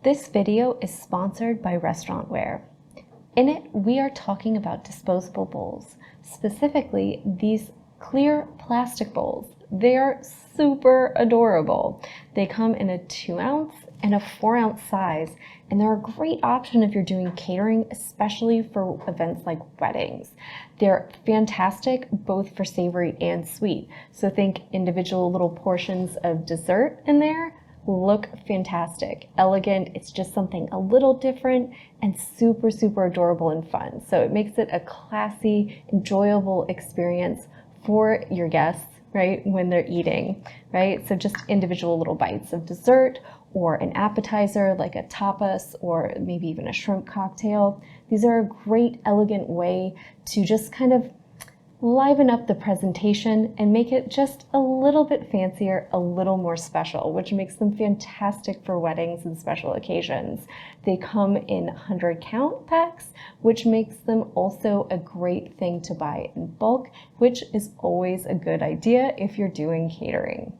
This video is sponsored by Restaurantware. In it, we are talking about disposable bowls, specifically these clear plastic bowls. They are super adorable. They come in a 2-ounce and a 4-ounce size, and they're a great option if you're doing catering, especially for events like weddings. They're fantastic both for savory and sweet. So think individual little portions of dessert in there. Look fantastic, elegant. It's just something a little different and super, super adorable and fun. So it makes it a classy, enjoyable experience for your guests, right, when they're eating, right? So just individual little bites of dessert or an appetizer like a tapas or maybe even a shrimp cocktail. These are a great, elegant way to just kind of liven up the presentation and make it just a little bit fancier, a little more special, which makes them fantastic for weddings and special occasions. They come in 100 count packs, which makes them also a great thing to buy in bulk, which is always a good idea if you're doing catering.